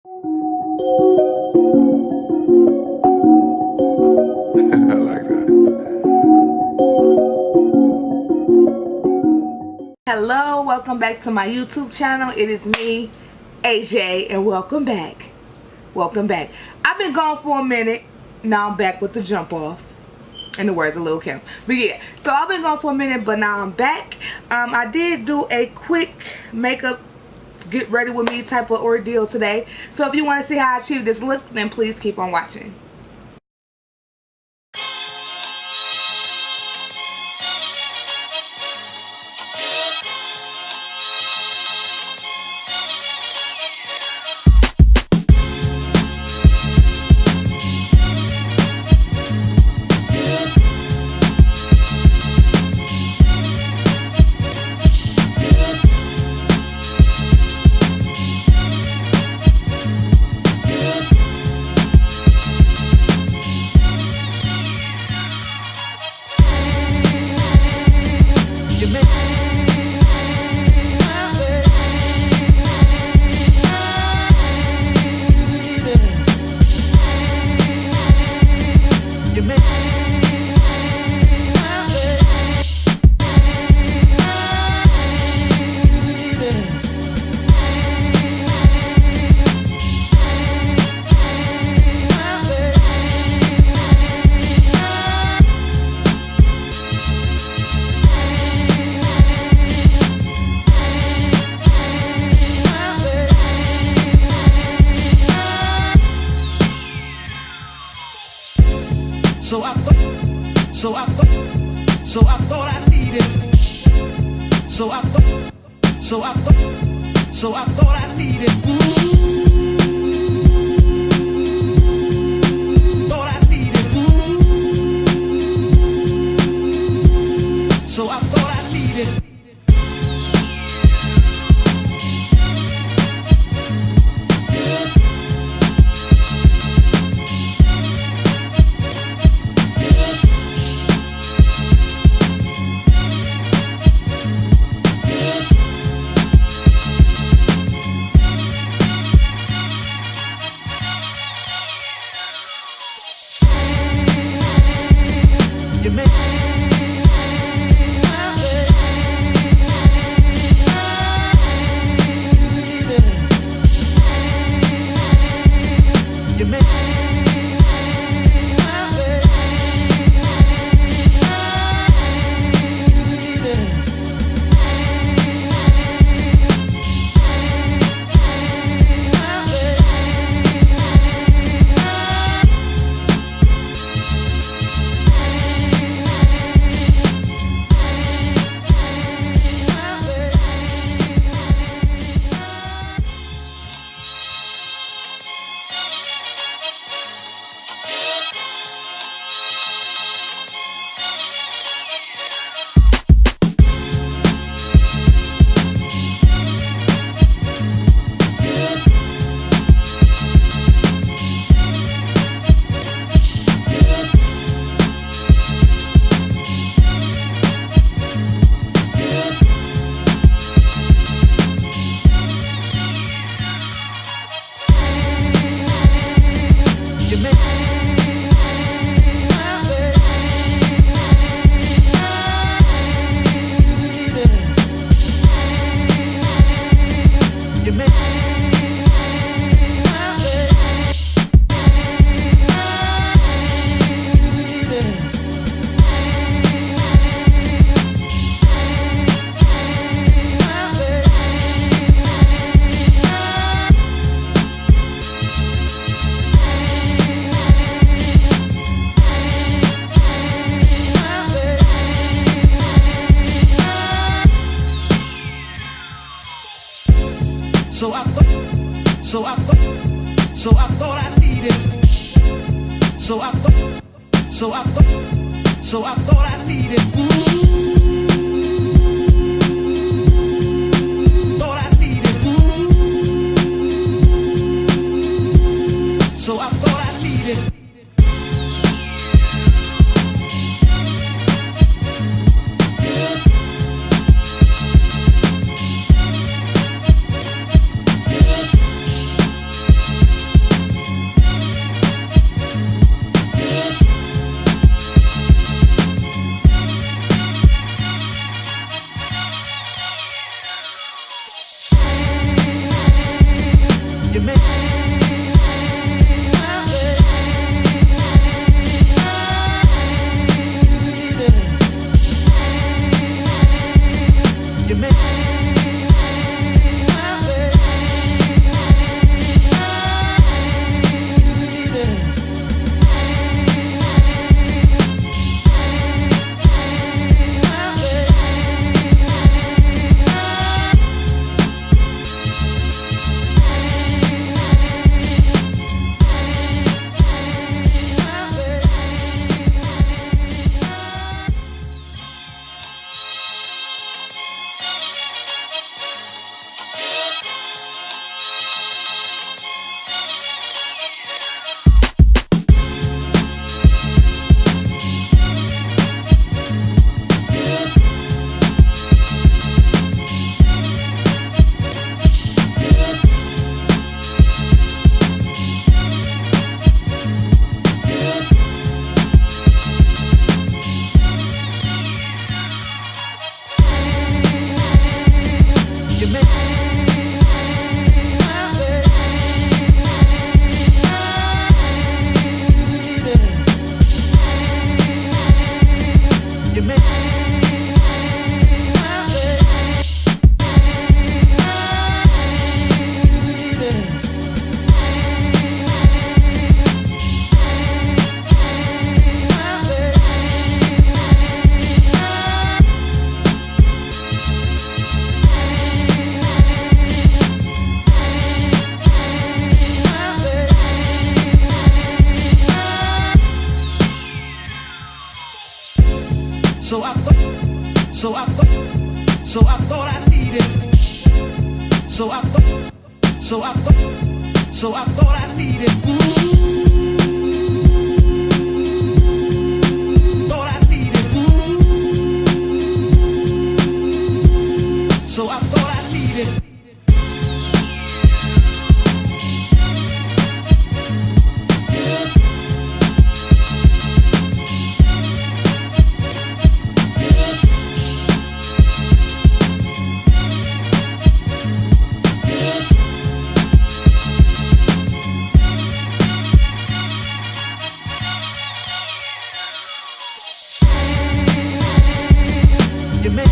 I like that. Hello, welcome back to my YouTube channel. It is me, AJ, and welcome back. Welcome back. I've been gone for a minute. Now I'm back with the jump off. In the words of Lil Kim. But yeah, so I've been gone for a minute, but now I'm back. I did do a quick makeup get ready with me type of ordeal today. So if you want to see how I achieve this look, then please keep on watching. So I thought I needed. So I thought I needed. Thought I needed. So I thought I needed. So I thought I needed. So I thought I needed. Thought I needed. So I thought I needed. I thought I needed. So I thought I needed. Thought I needed. So I thought I needed. You make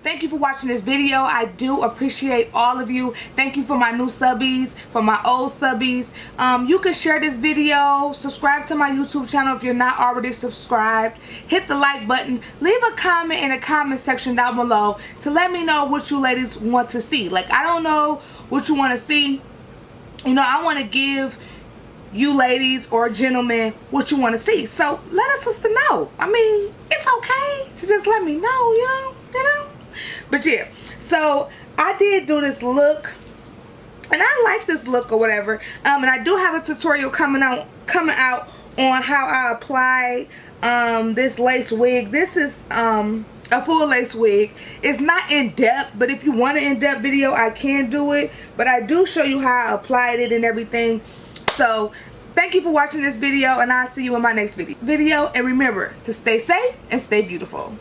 Thank you for watching this video. I do appreciate all of you. Thank you for my new subbies, for my old subbies. You can share this video, subscribe to my YouTube channel if you're not already subscribed. Hit the like button. Leave a comment in the comment section down below to let me know what you ladies want to see. Like, I don't know what you want to see. You know, I want to give you ladies or gentlemen what you want to see. So let us sister know. I mean, it's okay to just let me know, you know. But yeah, so I did do this look, and I like this look or whatever. And I do have a tutorial coming out on how I apply this lace wig. This is a full lace wig. It's not in depth, but if you want an in-depth video, I can do it. But I do show you how I applied it and everything. So thank you for watching this video, and I'll see you in my next video. And remember to stay safe and stay beautiful.